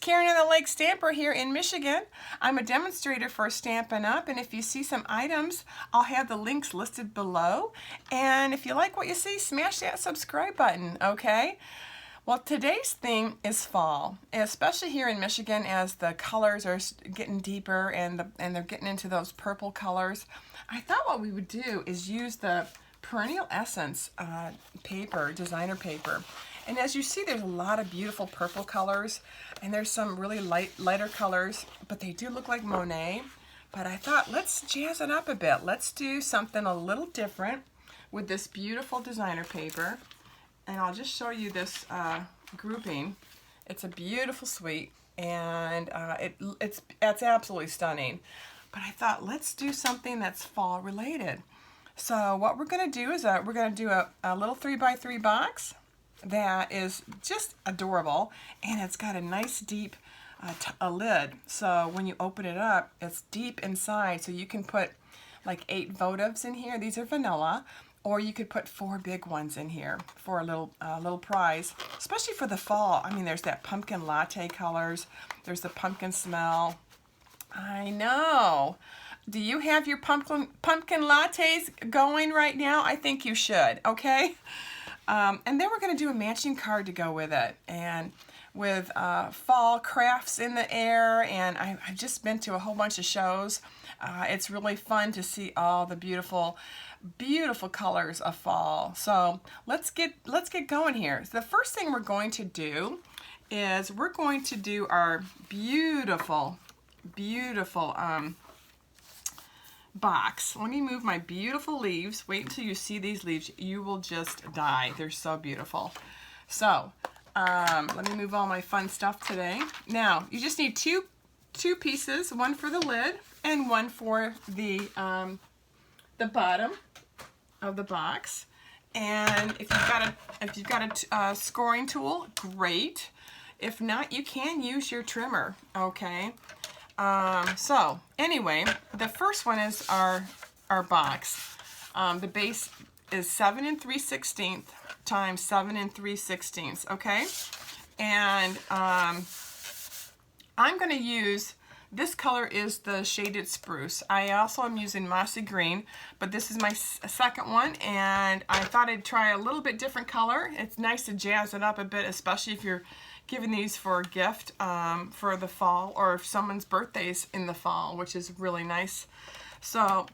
Karenonthelakestamper here in Michigan. I'm a demonstrator for Stampin' Up! And if you see some items, I'll have the links listed below. And if you like what you see, smash that subscribe button, okay? Well, today's theme is fall, especially here in Michigan as the colors are getting deeper and they're getting into those purple colors. I thought what we would do is use the Perennial Essence paper, designer paper. And as you see, there's a lot of beautiful purple colors, and there's some really lighter colors, but they do look like Monet. But I thought, let's jazz it up a bit. Let's do something a little different with this beautiful designer paper. And I'll just show you this grouping. It's a beautiful suite, and it's absolutely stunning. But I thought, let's do something that's fall related. So what we're going to do is we're going to do a little 3x3 box that is just adorable, and it's got a nice deep a lid. So when you open it up, it's deep inside, so you can put like 8 votives in here. These are vanilla. Or you could put 4 big ones in here for a little prize, especially for the fall. I mean, there's that pumpkin latte colors. There's the pumpkin smell. I know. Do you have your pumpkin lattes going right now? I think you should, okay? And then we're going to do a matching card to go with it. And with fall crafts in the air, and I've just been to a whole bunch of shows. It's really fun to see all the beautiful colors of fall. So let's get going here. So the first thing we're going to do is we're going to do our beautiful box. Let me move my beautiful leaves. Wait until you see these leaves. You will just die. They're so beautiful. So let me move all my fun stuff today. Now you just need two pieces, one for the lid and one for the bottom of the box. And if you've got a scoring tool, great. If not, you can use your trimmer, okay? So anyway, the first one is our box. The base is 7 3/16 times 7 3/16, okay? And I'm going to use, this color is the shaded spruce. I also am using mossy green, but this is my second one, and I thought I'd try a little bit different color. It's nice to jazz it up a bit, especially if you're giving these for a gift for the fall, or if someone's birthday's in the fall, which is really nice. So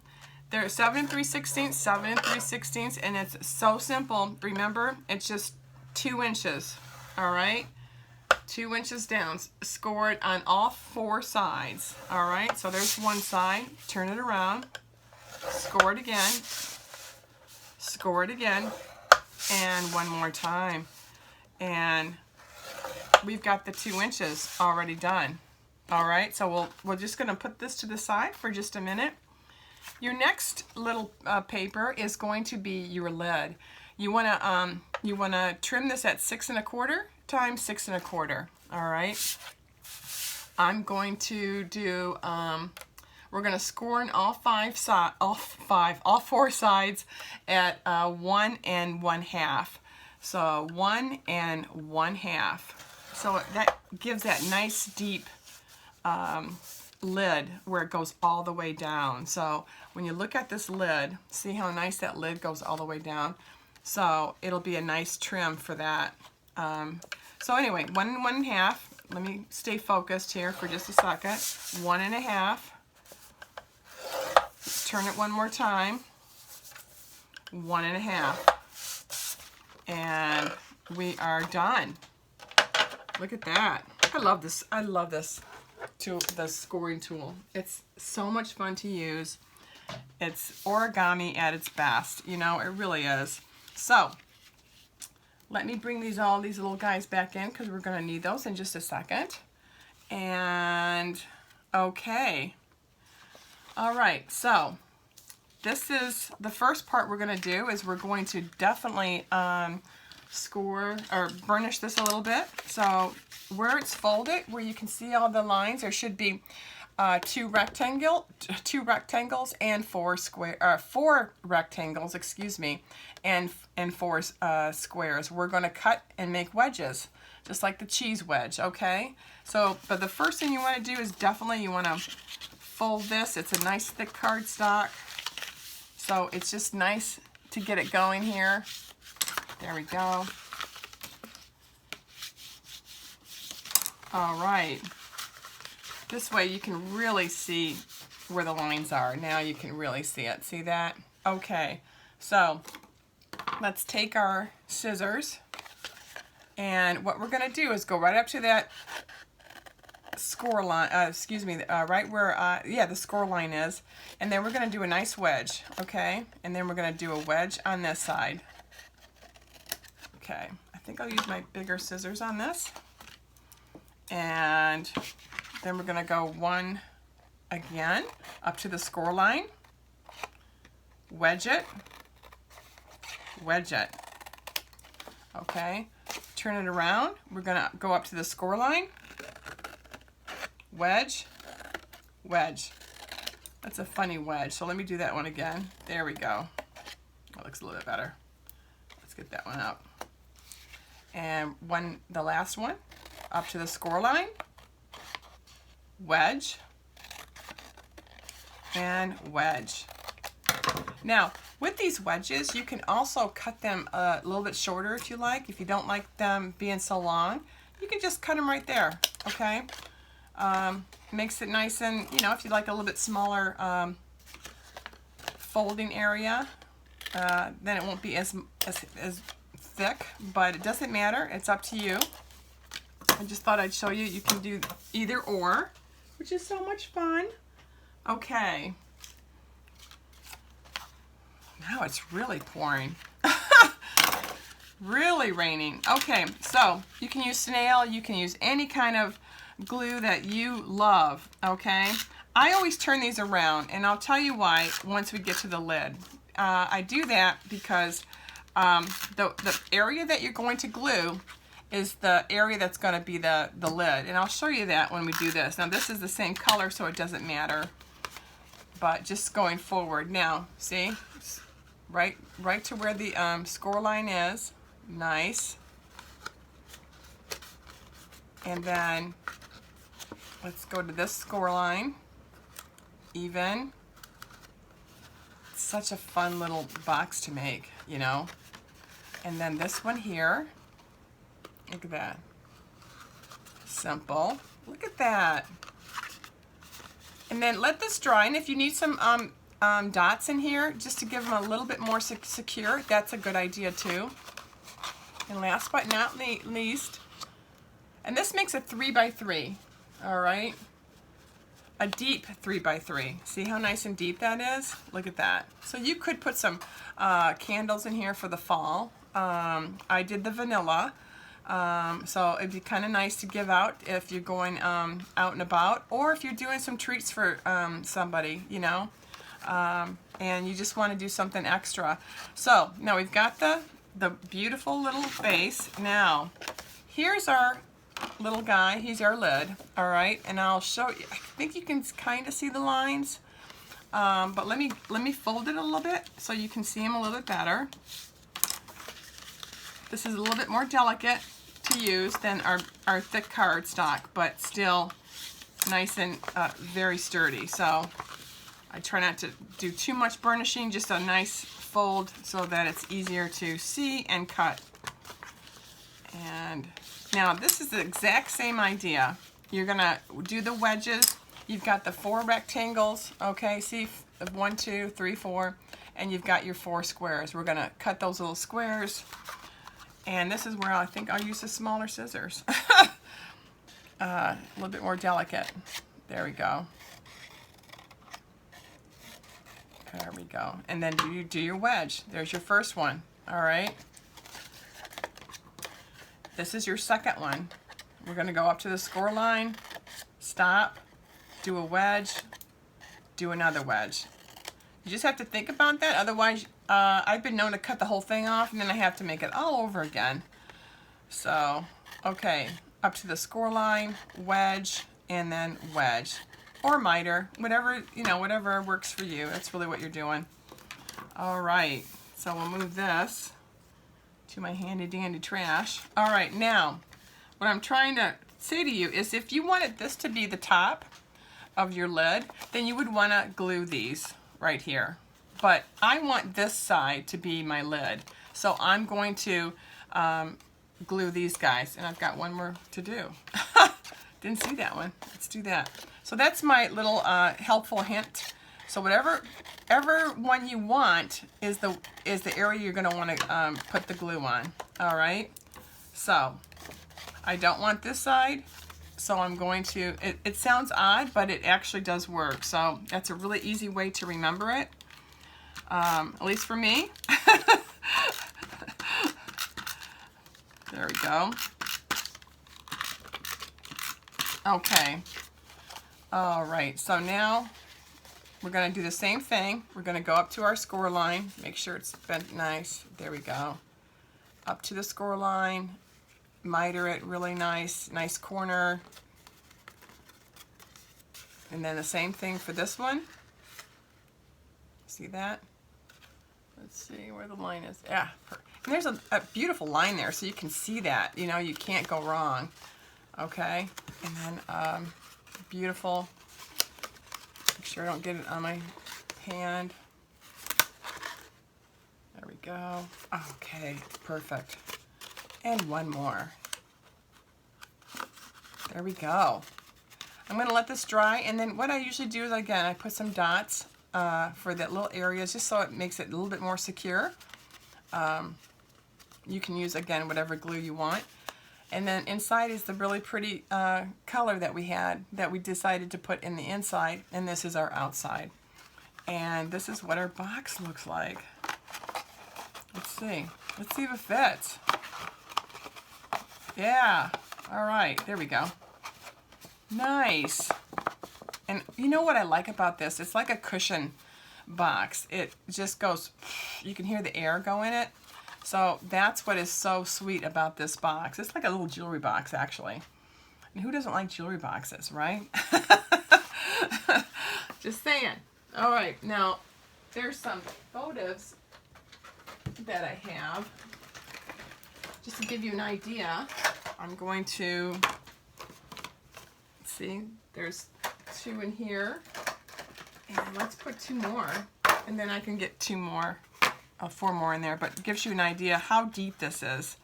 they're 7 3/16, 7 3/16, and it's so simple. Remember, it's just 2 inches, all right? 2 inches down, score it on all 4 sides, all right? So there's one side, turn it around, score it again, and one more time. And we've got the 2 inches already done, all right? So we're just gonna put this to the side for just a minute. Your next little paper is going to be your lid. You wanna trim this at 6 1/4 times 6 1/4. All right. I'm going to do. We're going to score in all 4 sides at 1 1/2. So 1 1/2. So that gives that nice deep lid where it goes all the way down. So when you look at this lid, see how nice that lid goes all the way down. So it'll be a nice trim for that. So anyway, 1 1/2. Let me stay focused here for just a second. 1 1/2. Turn it one more time. 1 1/2. And we are done. Look at that. I love this. I love this tool, the scoring tool. It's so much fun to use. It's origami at its best. You know, it really is. So let me bring these little guys back in, because we're going to need those in just a second. And okay. All right, so this is the first part we're going to do is we're going to definitely score or burnish this a little bit. So where it's folded, where you can see all the lines, there should be 2 rectangles and 4 rectangles, excuse me, and 4 squares. We're going to cut and make wedges. just like the cheese wedge, okay? So, but the first thing you want to do is definitely you want to fold this. It's a nice thick cardstock, so it's just nice to get it going here. There we go. All right. This way you can really see where the lines are. Now you can really see it. See that? Okay. So let's take our scissors, and what we're going to do is go right up to that score line, right where, the score line is, and then we're going to do a nice wedge, okay? And then we're going to do a wedge on this side. Okay, I think I'll use my bigger scissors on this. And then we're going to go one again up to the score line, wedge it, wedge it. Okay, turn it around. We're going to go up to the score line, wedge, wedge. That's a funny wedge, so let me do that one again. There we go. That looks a little bit better. Let's get that one up. And the last one, up to the score line, wedge, and wedge. Now, with these wedges, you can also cut them a little bit shorter if you like. If you don't like them being so long, you can just cut them right there, okay? Makes it nice and, if you like a little bit smaller folding area, then it won't be as thick, but it doesn't matter. It's up to you. I just thought I'd show you. You can do either or, which is so much fun. Okay. Now it's really pouring. Really raining. Okay, so you can use snail. You can use any kind of glue that you love, okay? I always turn these around, and I'll tell you why once we get to the lid. I do that because the area that you're going to glue is the area that's going to be the lid, and I'll show you that when we do this. Now this is the same color, so it doesn't matter, but just going forward. Now, see? Right to where the score line is. Nice. And then let's go to this score line. Even. It's such a fun little box to make, And then this one here. Look at that. Simple. Look at that. And then let this dry. And if you need some dots in here, just to give them a little bit more secure, that's a good idea too. And last but not least, and this makes a 3x3, all right? A deep 3x3. See how nice and deep that is? Look at that. So you could put some candles in here for the fall. I did the vanilla, so it'd be kind of nice to give out if you're going out and about, or if you're doing some treats for somebody, and you just want to do something extra. So now we've got the beautiful little base. Now here's our little guy. He's our lid, all right? And I'll show you. I think you can kind of see the lines, but let me fold it a little bit so you can see them a little bit better. This is a little bit more delicate to use than our thick cardstock, but still nice and very sturdy. So I try not to do too much burnishing, just a nice fold so that it's easier to see and cut. And now this is the exact same idea. You're gonna do the wedges. You've got the 4 rectangles, okay? See, 1, 2, 3, 4, and you've got your 4 squares. We're gonna cut those little squares, and this is where I think I'll use the smaller scissors. A little bit more delicate. There we go. There we go. And then do your wedge. There's your first one. All right. This is your second one. We're going to go up to the score line, stop, do a wedge, do another wedge. You just have to think about that. Otherwise, I've been known to cut the whole thing off, and then I have to make it all over again. So, okay, up to the score line, wedge, and then wedge. Or miter, whatever, whatever works for you. That's really what you're doing. All right, so we'll move this to my handy dandy trash. All right, now what I'm trying to say to you is if you wanted this to be the top of your lid, then you would want to glue these right here. But I want this side to be my lid. So I'm going to glue these guys. And I've got one more to do. Didn't see that one. Let's do that. So that's my little helpful hint. So whatever one you want is the area you're going to want to put the glue on. All right. So I don't want this side. So I'm going to, it sounds odd, but it actually does work. So that's a really easy way to remember it. At least for me. There we go. Okay. All right, so now we're going to do the same thing. We're going to go up to our score line. Make sure it's bent nice. There we go. Up to the score line. Miter it really nice. Nice corner. And then the same thing for this one. See that? Let's see where the line is. Yeah. And there's a beautiful line there, so you can see that. You know, you can't go wrong. Okay. And then beautiful. Make sure I don't get it on my hand. There we go. Okay, perfect. And one more. There we go. I'm going to let this dry, and then what I usually do is, again, I put some dots for that little areas just so it makes it a little bit more secure. You can use, again, whatever glue you want. And then inside is the really pretty color that we decided to put in the inside, and this is our outside. And this is what our box looks like. Let's see. Let's see if it fits. Yeah. All right. There we go. Nice. And you know what I like about this? It's like a cushion box. It just goes, you can hear the air go in it. So that's what is so sweet about this box. It's like a little jewelry box, actually. And who doesn't like jewelry boxes, right? Just saying. All right, now there's some photos that I have. Just to give you an idea, I'm going to, see, there's 2 in here. And let's put 2 more, and then I can get 2 more. 4 more in there, but it gives you an idea how deep this is.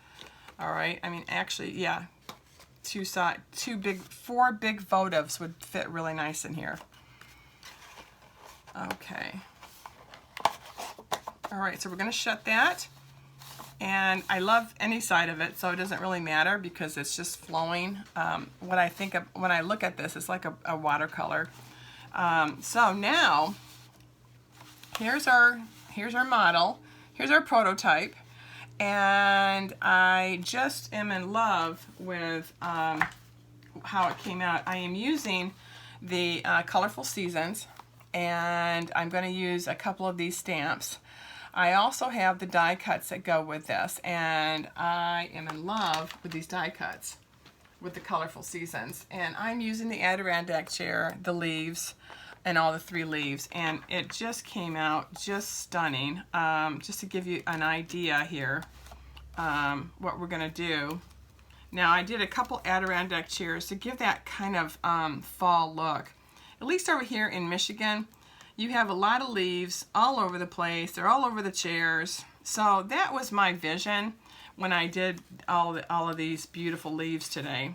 All right, I mean, actually, yeah, 4 big votives would fit really nice in here. Okay. All right, so we're going to shut that, and I love any side of it, so it doesn't really matter because it's just flowing. What I think of when I look at this, it's like a watercolor. So now, here's our model. Here's our prototype, and I just am in love with how it came out. I am using the Colorful Seasons, and I'm going to use a couple of these stamps. I also have the die cuts that go with this, and I am in love with these die cuts with the Colorful Seasons. And I'm using the Adirondack chair, the leaves, and all the 3 leaves, and it just came out just stunning. Just to give you an idea here, what we're gonna do. Now I did a couple Adirondack chairs to give that kind of fall look. At least over here in Michigan, you have a lot of leaves all over the place. They're all over the chairs. So that was my vision when I did all of these beautiful leaves today.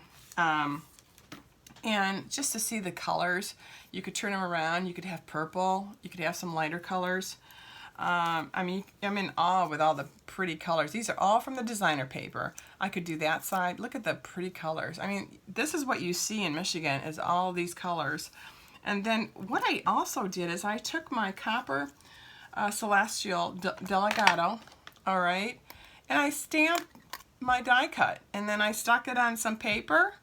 And just to see the colors, you could turn them around. You could have purple. You could have some lighter colors. I mean, I'm in awe with all the pretty colors. These are all from the designer paper. I could do that side. Look at the pretty colors. I mean, this is what you see in Michigan is all these colors. And then what I also did is I took my copper Celestial Delegato, all right, and I stamped my die cut. And then I stuck it on some paper.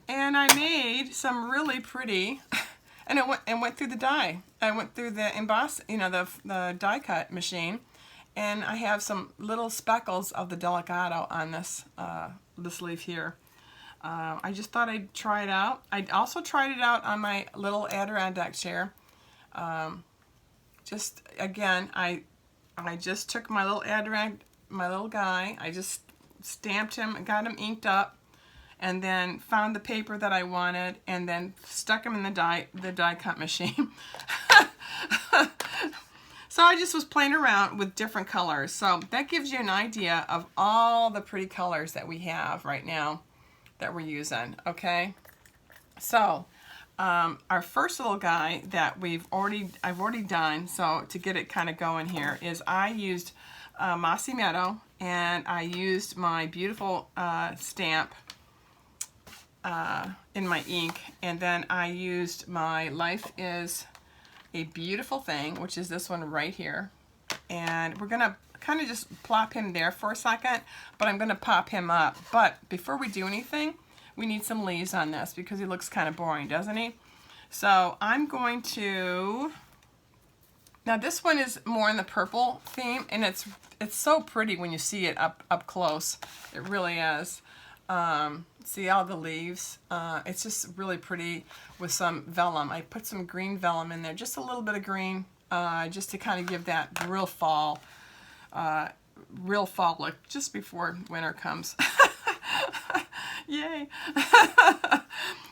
And I made some really pretty, and it went through the die. I went through the emboss, you know, the die cut machine, and I have some little speckles of the Delegato on this leaf here. I just thought I'd try it out. I also tried it out on my little Adirondack chair. Just again, I just took my little Adirondack, my little guy. I just stamped him, got him inked up. and then found the paper that I wanted, and then stuck them in the die cut machine. So I just was playing around with different colors. So that gives you an idea of all the pretty colors that we have right now that we're using, okay? So our first little guy that I've already done, so to get it kind of going here, is I used Mossy Meadow, and I used my beautiful stamp in my ink, and then I used my Life is a Beautiful Thing, which is this one right here. And we're gonna kind of just plop him there for a second, but I'm gonna pop him up. But before we do anything, we need some leaves on this because he looks kind of boring, doesn't he? So I'm going to, now this one is more in the purple theme, and it's so pretty when you see it up close. It really is. See all the leaves? It's just really pretty with some vellum. I put some green vellum in there, just a little bit of green, just to kind of give that real fall look just before winter comes. Yay!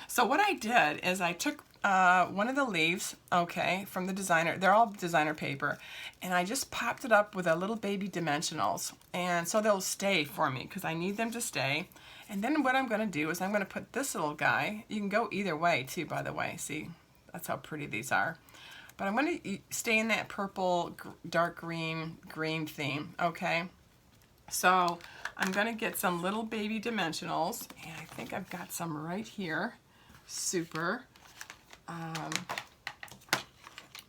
So what I did is I took one of the leaves, okay, from the designer. They're all designer paper, and I just popped it up with a little baby dimensionals, and so they'll stay for me because I need them to stay. And then what I'm going to do is I'm going to put this little guy. You can go either way too, by the way. See, that's how pretty these are. But I'm going to stay in that purple, dark green theme, okay? So I'm going to get some little baby dimensionals, and I think I've got some right here. Super.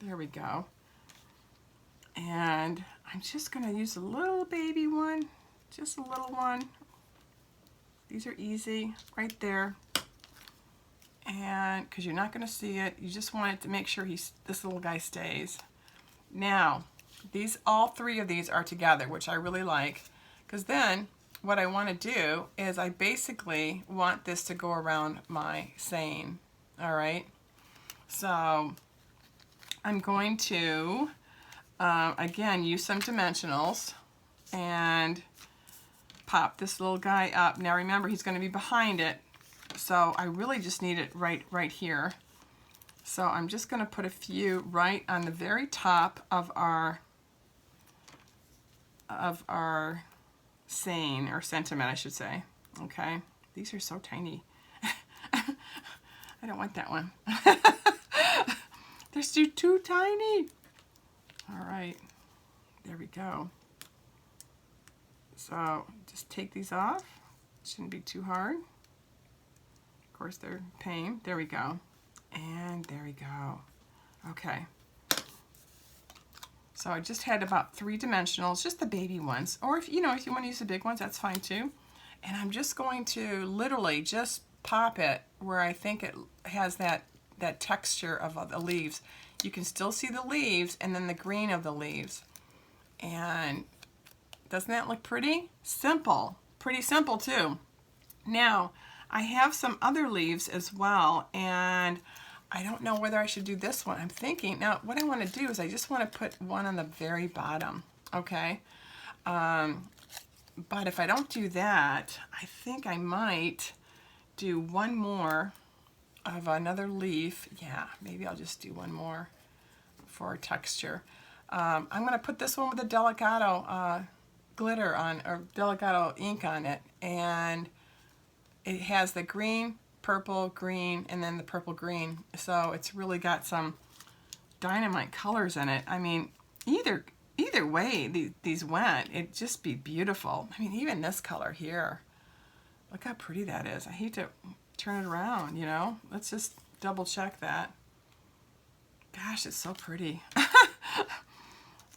There we go. And I'm just going to use a little baby one, just a little one. These are easy right there. And because you're not going to see it, you just want it to make sure this little guy stays. Now, all three of these are together, which I really like, because then what I want to do is I basically want this to go around my saying. All right. So I'm going to, again, use some dimensionals and pop this little guy up. Now remember, he's going to be behind it, so I really just need it right here. So I'm just going to put a few right on the very top of our saying, or sentiment, I should say. Okay, these are so tiny. I don't want that one. They're too tiny. All right, there we go. So just take these off. Shouldn't be too hard. Of course, they're pain. There we go. And there we go. Okay. So I just had about 3 dimensionals, just the baby ones. Or if you want to use the big ones, that's fine too. And I'm just going to literally just pop it where I think it has that texture of the leaves. You can still see the leaves and then the green of the leaves. And doesn't that look pretty? Simple. Pretty simple too. Now, I have some other leaves as well, and I don't know whether I should do this one. I'm thinking, now what I want to do is I just want to put one on the very bottom, okay? But if I don't do that, I think I might do one more of another leaf. Yeah, maybe I'll just do one more for texture. I'm going to put this one with a Delicato glitter on, or Delicato ink on it, and it has the green, purple, green, and then the purple green. So it's really got some dynamite colors in it. I mean, either way these went, it'd just be beautiful. I mean, even this color here, look how pretty that is. I hate to turn it around, you know. Let's just double check that. Gosh, it's so pretty.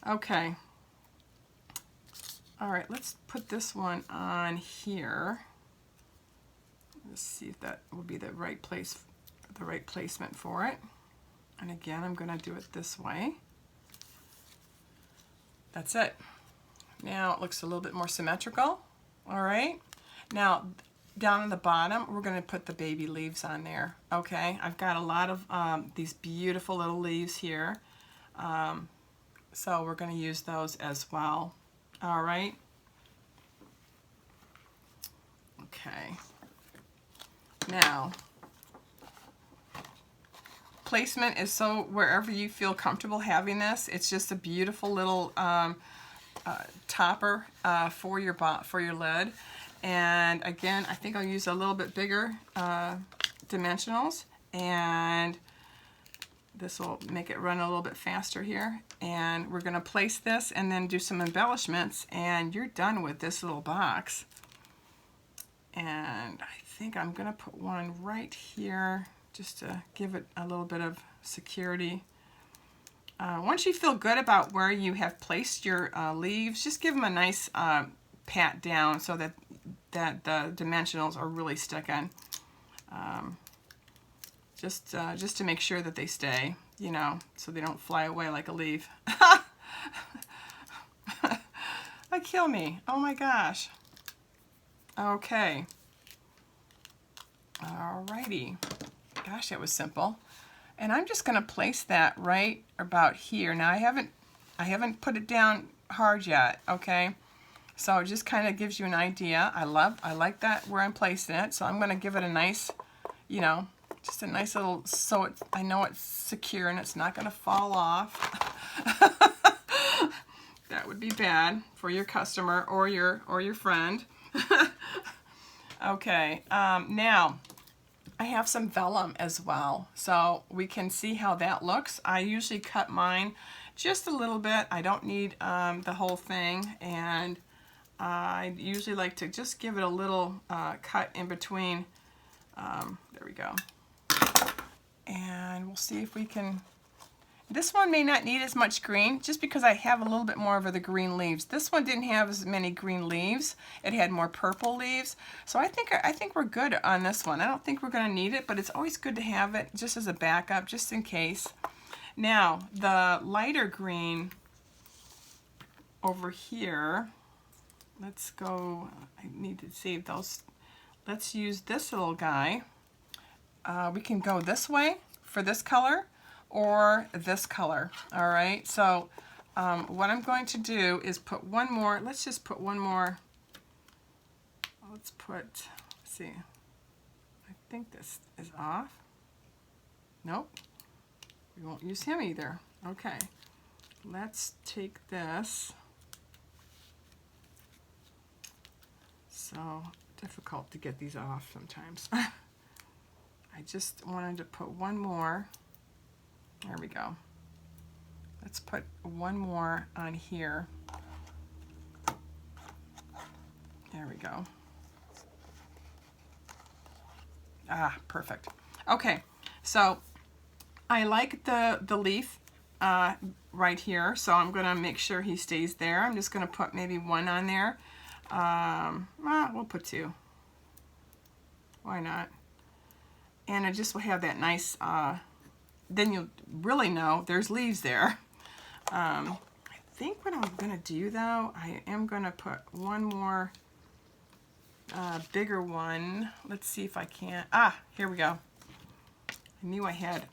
Okay. All right, let's put this one on here. Let's see if that will be the right place, the right placement for it. And again, I'm going to do it this way. That's it. Now it looks a little bit more symmetrical. All right. Now down on the bottom, we're going to put the baby leaves on there. Okay. I've got a lot of these beautiful little leaves here. So we're going to use those as well. All right. Okay. Now, placement is so wherever you feel comfortable having this. It's just a beautiful little topper for your lid. And again, I think I'll use a little bit bigger dimensionals, and this will make it run a little bit faster here. And we're going to place this and then do some embellishments, and you're done with this little box. And I think I'm going to put one right here just to give it a little bit of security. Once you feel good about where you have placed your leaves, just give them a nice pat down so that the dimensionals are really sticking. Just to make sure that they stay, you know, so they don't fly away like a leaf. That kill me. Oh my gosh. Okay. Alrighty. Gosh, that was simple. And I'm just going to place that right about here. Now I haven't put it down hard yet, okay? So it just kind of gives you an idea. I like that where I'm placing it. So I'm going to give it a nice, you know, just a nice little, so I know it's secure and it's not going to fall off. That would be bad for your customer or your friend. Okay, now I have some vellum as well, so we can see how that looks. I usually cut mine just a little bit. I don't need the whole thing, and I usually like to just give it a little cut in between. There we go. And we'll see if we can... This one may not need as much green, just because I have a little bit more of the green leaves. This one didn't have as many green leaves. It had more purple leaves. So I think we're good on this one. I don't think we're going to need it, but it's always good to have it just as a backup, just in case. Now, the lighter green over here, let's go, I need to save those. Let's use this little guy. We can go this way for this color, or this color. All right, so what I'm going to do is put one more, let's just put one more, let's see, I think this is off. Nope, we won't use him either. Okay, let's take this. So difficult to get these off sometimes. I just wanted to put one more. There we go. Let's put one more on here. There we go. Ah, perfect. Okay, so I like the leaf right here, so I'm going to make sure he stays there. I'm just going to put maybe one on there. We'll put two. Why not? And I just will have that nice... then you'll really know there's leaves there. I think what I'm going to do, though, I am going to put one more bigger one. Let's see if I can. Ah, here we go. I knew I had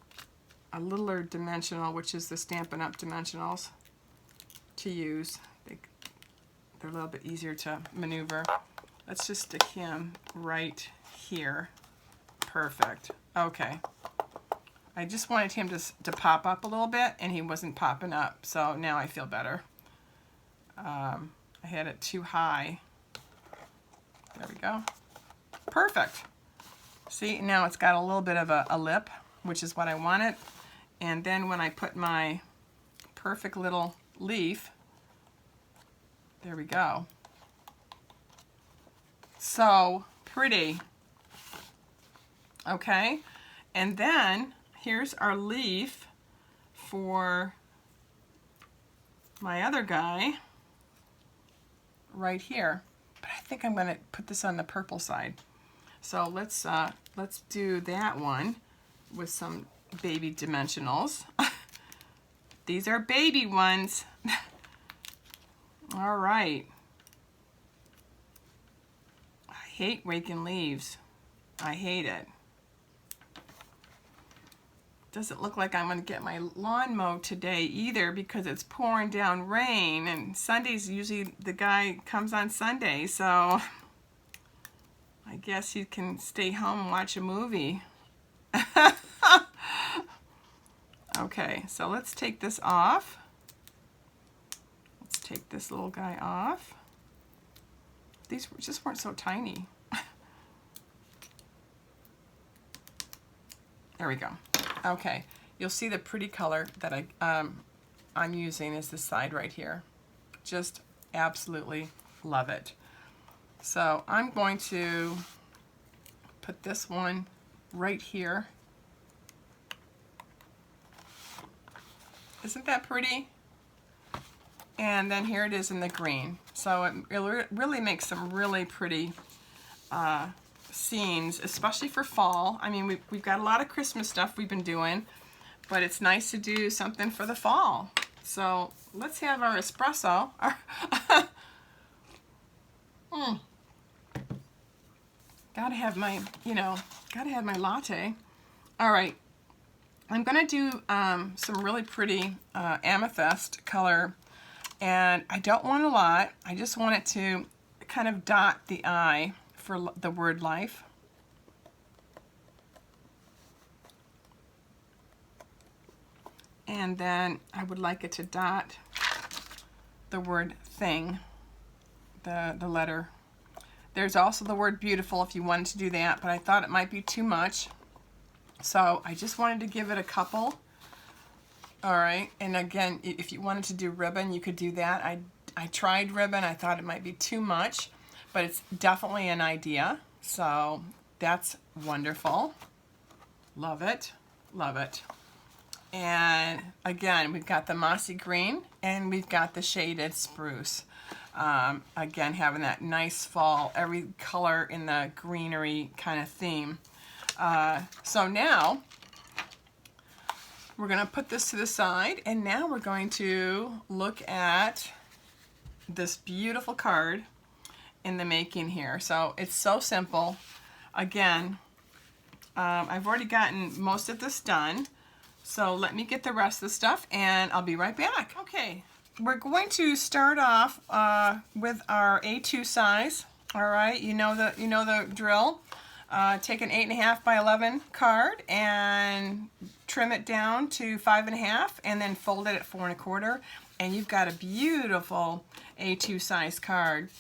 a littler dimensional, which is the Stampin' Up! Dimensionals, to use. They're a little bit easier to maneuver. Let's just stick him right here. Perfect. Okay. I just wanted him to pop up a little bit, and he wasn't popping up, so now I feel better. I had it too high. There we go. Perfect. See, now it's got a little bit of a lip, which is what I wanted. And then when I put my perfect little leaf, there we go. So pretty. Okay, and then here's our leaf for my other guy right here. But I think I'm going to put this on the purple side. So let's do that one with some baby dimensionals. These are baby ones. All right. I hate raking leaves. I hate it. Doesn't look like I'm going to get my lawn mowed today either, because it's pouring down rain, and Sundays usually the guy comes on Sunday, so I guess you can stay home and watch a movie. Okay, so let's take this off. Let's take this little guy off. These just weren't so tiny. There we go. Okay, you'll see the pretty color that I'm using is this side right here. Just absolutely love it. So I'm going to put this one right here. Isn't that pretty? And then here it is in the green. So it really makes some really pretty scenes, especially for fall. I mean, we've got a lot of Christmas stuff we've been doing, but it's nice to do something for the fall. So let's have our espresso. Gotta have my, gotta have my latte. All right, I'm gonna do some really pretty amethyst color, and I don't want a lot. I just want it to kind of dot the eye for the word life. And then I would like it to dot the word thing, the letter. There's also the word beautiful if you wanted to do that, but I thought it might be too much. So I just wanted to give it a couple. All right, and again, if you wanted to do ribbon, you could do that. I tried ribbon, I thought it might be too much, but it's definitely an idea. So that's wonderful. Love it, love it. And again, we've got the mossy green and we've got the shaded spruce. Again, having that nice fall, every color in the greenery kind of theme. So now we're going to put this to the side, and now we're going to look at this beautiful card in the making here. So it's so simple. Again, I've already gotten most of this done. So let me get the rest of the stuff and I'll be right back. Okay, we're going to start off with our A2 size. All right, you know the drill. Take an 8.5 by 11 card and trim it down to 5.5 and then fold it at 4.25, and you've got a beautiful A2 size card.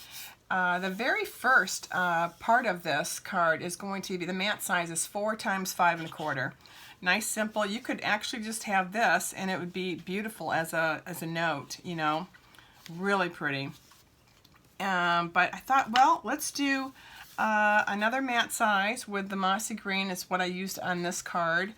The very first part of this card is going to be, the mat size is 4 times 5.25. Nice, simple. You could actually just have this and it would be beautiful as a note, really pretty. But I thought, well, let's do another mat size with the mossy green. Is what I used on this card,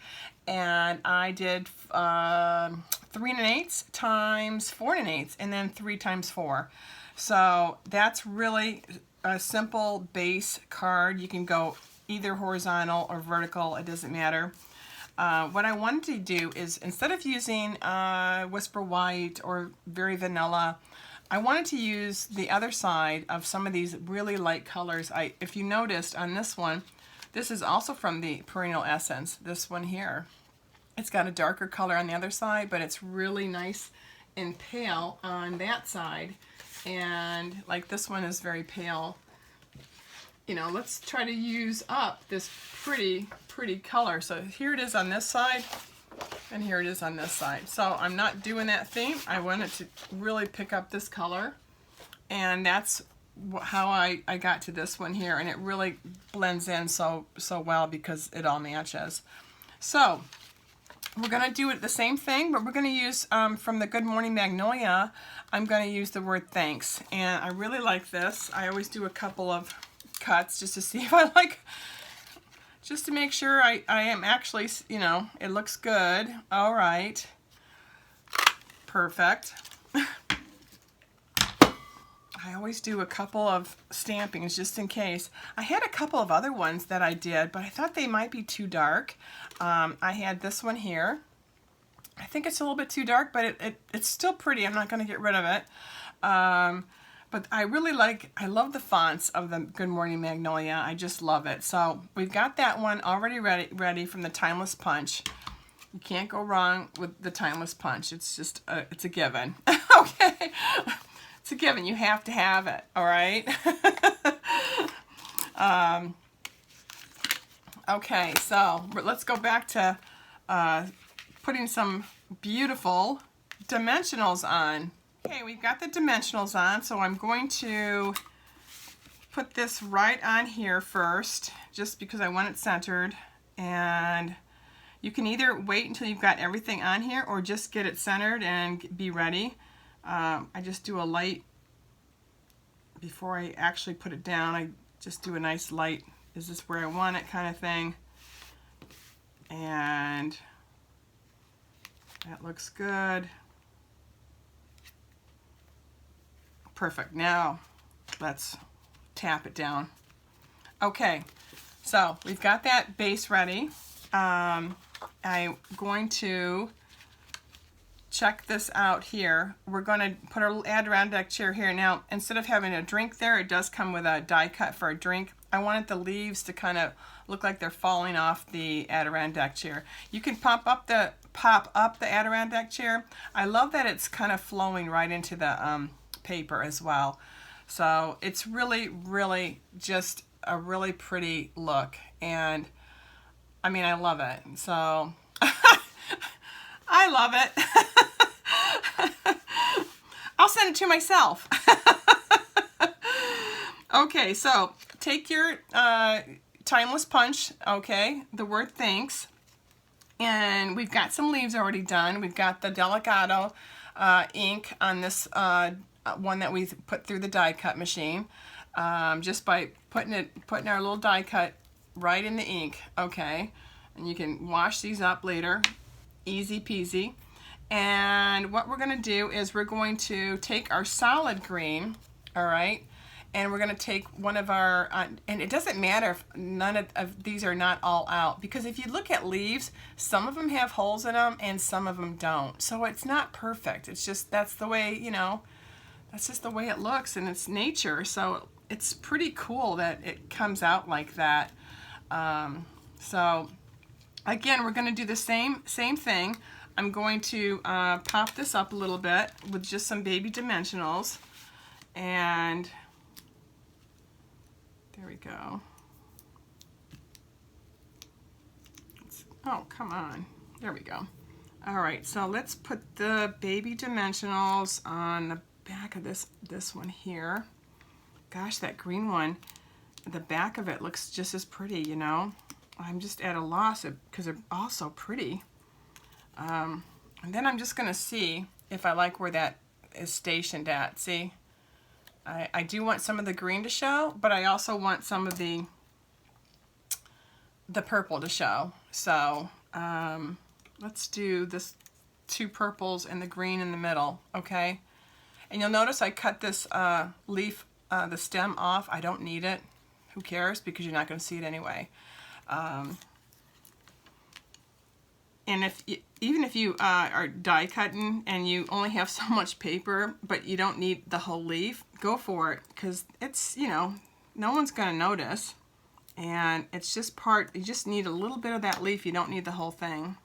and I did 3 1/8 times 4 1/8, and then 3 times 4. So that's really a simple base card. You can go either horizontal or vertical, it doesn't matter. What I wanted to do is, instead of using Whisper White or Very Vanilla, I wanted to use the other side of some of these really light colors. If you noticed on this one, this is also from the Perennial Essence, this one here. It's got a darker color on the other side, but it's really nice and pale on that side. And like this one is very pale. Let's try to use up this pretty color. So here it is on this side, and here it is on this side. So I'm not doing that theme. I wanted to really pick up this color, and that's how I got to this one here, and it really blends in so well because it all matches. So we're going to do it the same thing, but we're going to use from the Good Morning Magnolia, I'm going to use the word thanks, and I really like this. I always do a couple of cuts just to see if I like, just to make sure I am actually, it looks good. All right. Perfect. I always do a couple of stampings just in case. I had a couple of other ones that I did, but I thought they might be too dark. I had this one here. I think it's a little bit too dark, but it's still pretty. I'm not going to get rid of it. But I love the fonts of the Good Morning Magnolia. I just love it. So we've got that one already ready from the Timeless Punch. You can't go wrong with the Timeless Punch. It's just, it's a given. Okay. It's a given. You have to have it. All right. Okay, so let's go back to putting some beautiful dimensionals on. Okay, we've got the dimensionals on, so I'm going to put this right on here first, just because I want it centered. And you can either wait until you've got everything on here or just get it centered and be ready. I just do a light, before I actually put it down, I just do a nice light, is this where I want it kind of thing. And that looks good. Perfect. Now let's tap it down. Okay, so we've got that base ready. I'm going to check this out here. We're going to put our little Adirondack chair here. Now, instead of having a drink there, it does come with a die cut for a drink. I wanted the leaves to kind of look like they're falling off the Adirondack chair. You can pop up the Adirondack chair. I love that it's kind of flowing right into the paper as well. So it's really, really just a really pretty look. And I mean, I love it. So I love it. I'll send it to myself. Okay, so take your timeless punch, okay, the word thanks, and we've got some leaves already done. We've got the Delicato ink on this one that we put through the die cut machine, just by putting our little die cut right in the ink, okay, and you can wash these up later, easy peasy. And what we're going to do is we're going to take our solid green, all right, and we're going to take one of our, and it doesn't matter if none of these are not all out, because if you look at leaves, some of them have holes in them and some of them don't. So it's not perfect. It's just, that's the way, you know, that's just the way it looks, and it's nature. So it's pretty cool that it comes out like that. So again, we're going to do the same thing. I'm going to pop this up a little bit with just some baby dimensionals, and there we go. Oh, come on. There we go. All right, so let's put the baby dimensionals on the back of this one here. Gosh, that green one, the back of it looks just as pretty, you know. I'm just at a loss because they're all so pretty. And then I'm just going to see if I like where that is stationed at. See, I do want some of the green to show, but I also want some of the purple to show. So let's do this 2 purples and the green in the middle, okay? And you'll notice I cut this leaf, the stem off. I don't need it. Who cares? Because you're not going to see it anyway. And even if you are die cutting and you only have so much paper, but you don't need the whole leaf, go for it, because it's, you know, no one's going to notice. And it's just you just need a little bit of that leaf. You don't need the whole thing.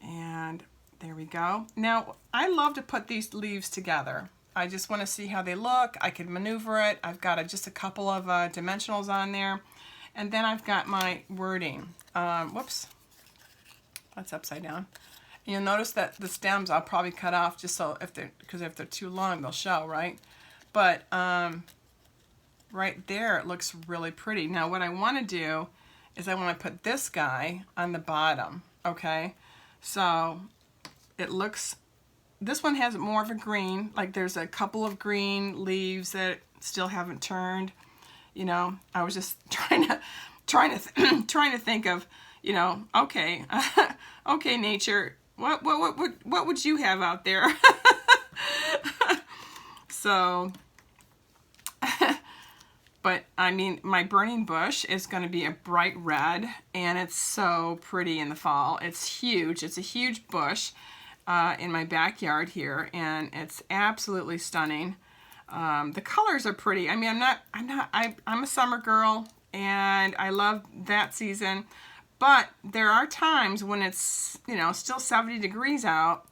And there we go. Now, I love to put these leaves together. I just want to see how they look. I can maneuver it. I've got just a couple of dimensionals on there. And then I've got my wording. Whoops. That's upside down. And you'll notice that the stems I'll probably cut off just so because if they're too long, they'll show, right? But right there, it looks really pretty. Now, what I want to do is I want to put this guy on the bottom, okay? So it looks, this one has more of a green, like there's a couple of green leaves that still haven't turned. You know, I was just trying to think of, you know, okay, okay, nature, what would you have out there? So, but I mean, my burning bush is going to be a bright red, and it's so pretty in the fall. It's huge. It's a huge bush in my backyard here, and it's absolutely stunning. The colors are pretty. I mean, I'm a summer girl, and I love that season. But there are times when it's, you know, still 70 degrees out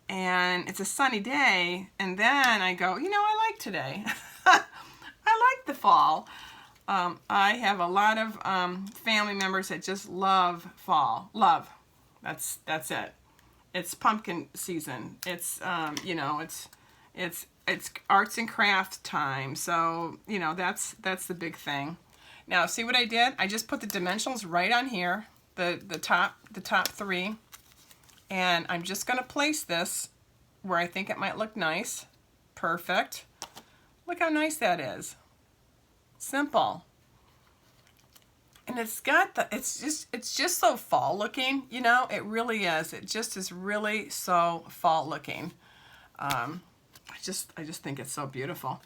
and it's a sunny day, and then I go, you know, I like today. I like the fall. I have a lot of family members that just love fall. Love. That's it. It's pumpkin season. It's you know, it's arts and crafts time. So, you know, that's the big thing. Now, see what I did? I just put the dimensionals right on here, the top three, and I'm just going to place this where I think it might look nice. Perfect. Look how nice that is. Simple. And it's got the, it's just so fall looking, you know, it really is. It just is really so fall looking. I just think it's so beautiful.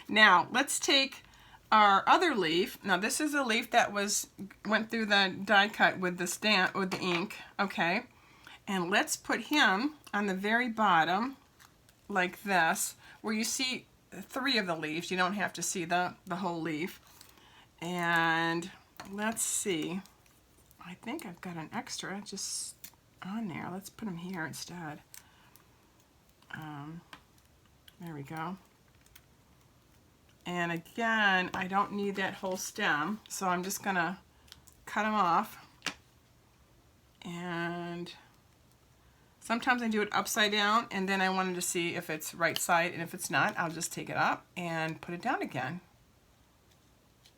Now let's take our other leaf. Now this is a leaf that went through the die cut with the stamp, with the ink, okay? And let's put him on the very bottom like this, where you see 3 of the leaves. You don't have to see the whole leaf. And let's see, I think I've got an extra just on there. Let's put him here instead. There we go. And again, I don't need that whole stem, so I'm just gonna cut them off. And sometimes I do it upside down, and then I wanted to see if it's right side, and if it's not, I'll just take it up and put it down again.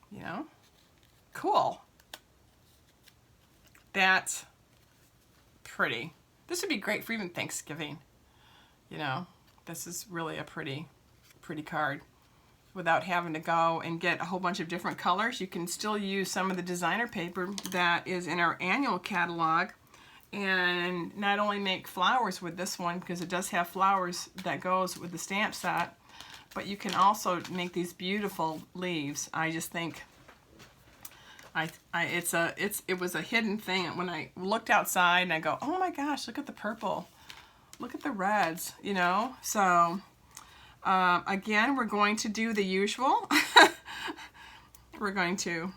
You know? Cool. That's pretty. This would be great for even Thanksgiving. You know, this is really a pretty card. Without having to go and get a whole bunch of different colors, you can still use some of the designer paper that is in our annual catalog, and not only make flowers with this one, because it does have flowers that goes with the stamp set, but you can also make these beautiful leaves. I just think it was a hidden thing when I looked outside and I go, oh my gosh, look at the purple, look at the reds, you know. So again, we're going to do the usual. We're going to,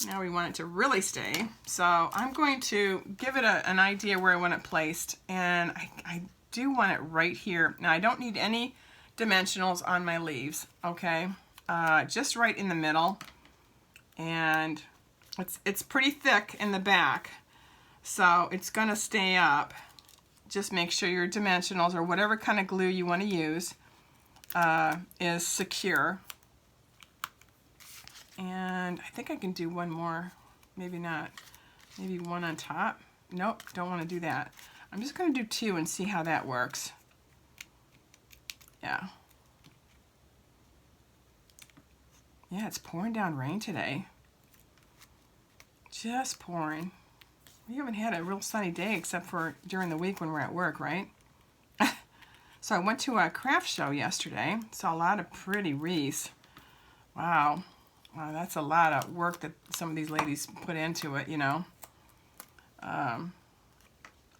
now we want it to really stay. So I'm going to give it an idea where I want it placed, and I do want it right here. Now I don't need any dimensionals on my leaves, okay? Just right in the middle, and it's pretty thick in the back, so it's gonna stay up. Just make sure your dimensionals, or whatever kind of glue you want to use, is secure. And I think I can do one more, maybe not, maybe one on top. Nope, don't want to do that. I'm just going to do 2 and see how that works. Yeah. Yeah, it's pouring down rain today. Just pouring. We haven't had a real sunny day except for during the week when we're at work, right? So I went to a craft show yesterday. Saw a lot of pretty wreaths. Wow. Wow, that's a lot of work that some of these ladies put into it, you know.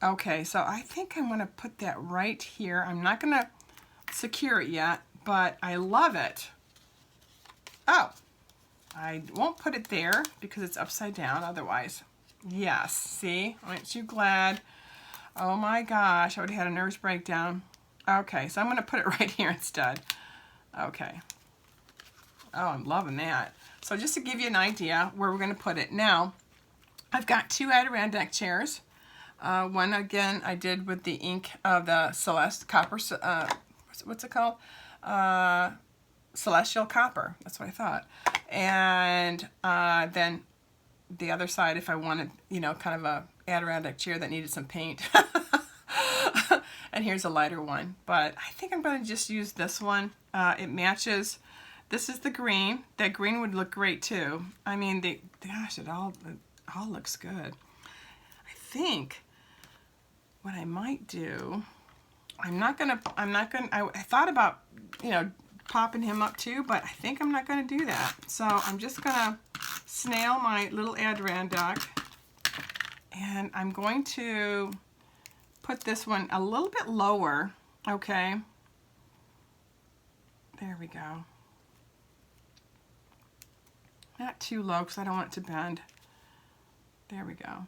Okay, so I think I'm going to put that right here. I'm not going to secure it yet, but I love it. Oh, I won't put it there because it's upside down otherwise. Yes, see? Aren't you glad? Oh my gosh, I would have had a nervous breakdown. Okay, so I'm going to put it right here instead. Okay. Oh, I'm loving that. So just to give you an idea where we're going to put it. Now, I've got 2 Adirondack chairs. One, again, I did with the ink of the Celeste Copper, what's it called? Celestial Copper. That's what I thought. And then the other side, if I wanted, you know, kind of a Adirondack chair that needed some paint. And here's a lighter one. But I think I'm going to just use this one. It matches. This is the green. That green would look great too. I mean, gosh, it all looks good. I think what I might do, I thought about, you know, popping him up too, but I think I'm not going to do that. So I'm just going to snail my little Adirondack, and I'm going to put this one a little bit lower, okay? There we go. Not too low because I don't want it to bend. There we go.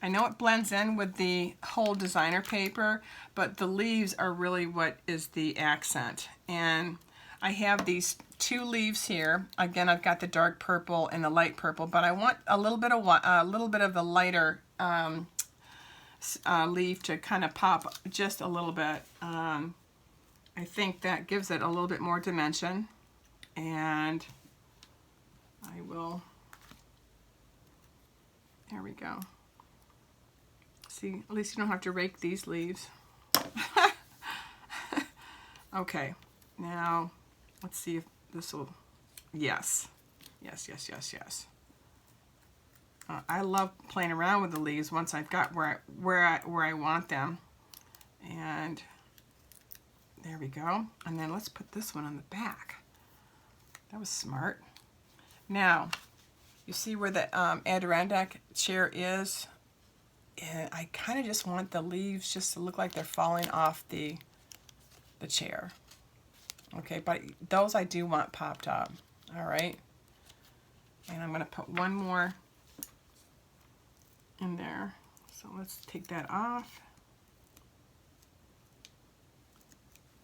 I know it blends in with the whole designer paper, but the leaves are really what is the accent. And I have these 2 leaves here. Again, I've got the dark purple and the light purple, but I want a little bit of the lighter leaf to kind of pop just a little bit. I think that gives it a little bit more dimension, and I will, there we go. See, at least you don't have to rake these leaves. Okay, now let's see if this will, yes. I love playing around with the leaves once I've got where I want them. And there we go. And then let's put this one on the back. That was smart. Now, you see where the Adirondack chair is? And I kind of just want the leaves just to look like they're falling off the chair. Okay, but those I do want popped up. All right. And I'm going to put one more in there. So let's take that off.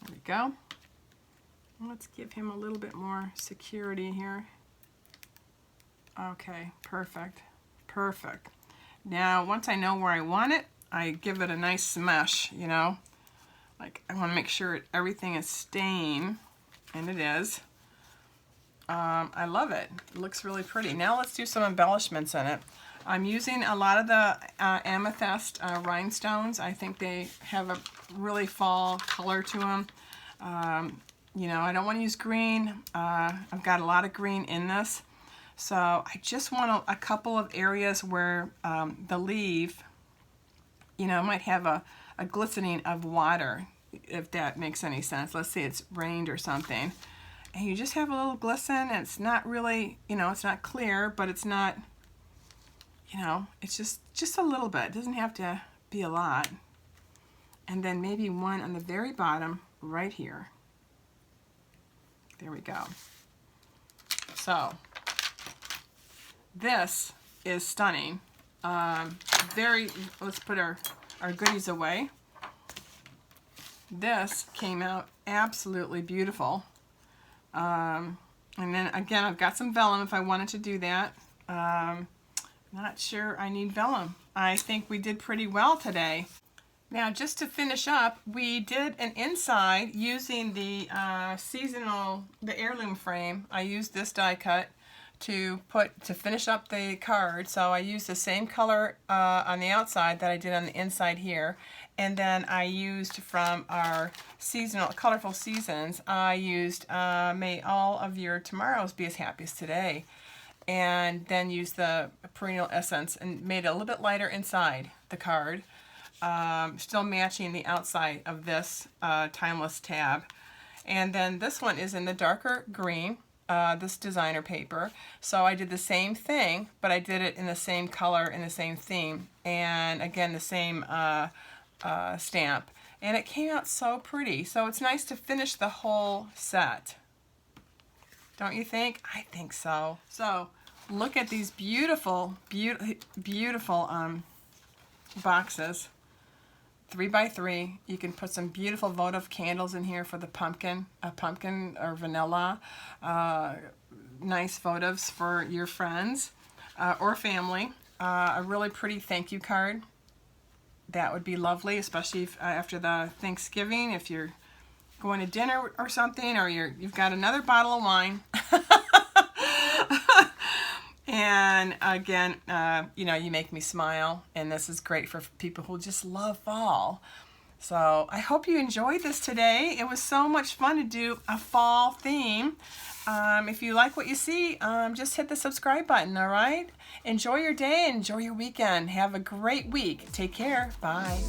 There we go. Let's give him a little bit more security here. Okay, perfect. Perfect. Now, once I know where I want it, I give it a nice smash, you know. Like, I want to make sure everything is staying, and it is. I love it. It looks really pretty. Now let's do some embellishments in it. I'm using a lot of the amethyst rhinestones. I think they have a really fall color to them. You know, I don't want to use green. I've got a lot of green in this. So I just want a couple of areas where the leaf, you know, might have a glistening of water, if that makes any sense. Let's say it's rained or something. And you just have a little glisten, and it's not really, you know, it's not clear, but it's not, you know, it's just a little bit. It doesn't have to be a lot. And then maybe one on the very bottom right here. There we go. So this is stunning. Let's put our goodies away. This came out absolutely beautiful. And then again, I've got some vellum if I wanted to do that. Not sure I need vellum. I think we did pretty well today. Now, just to finish up, we did an inside using the the heirloom frame. I used this die cut to finish up the card. So I used the same color on the outside that I did on the inside here. And then I used from our colorful seasons, I used May All of Your Tomorrows Be as Happy as Today. And then used the Perennial Essence and made it a little bit lighter inside the card. Still matching the outside of this Timeless tab. And then this one is in the darker green, this designer paper. So I did the same thing, but I did it in the same color and the same theme. And again, the same stamp. And it came out so pretty. So it's nice to finish the whole set. Don't you think? I think so. So look at these beautiful, beautiful boxes. 3x3. You can put some beautiful votive candles in here for the pumpkin, or vanilla. Nice votives for your friends or family. A really pretty thank you card. That would be lovely, especially if, after the Thanksgiving, if you're going to dinner or something, or you've got another bottle of wine. And again, you know, you make me smile, and this is great for people who just love fall. So I hope you enjoyed this today. It was so much fun to do a fall theme. If you like what you see, just hit the subscribe button, all right? Enjoy your day, enjoy your weekend. Have a great week. Take care. Bye.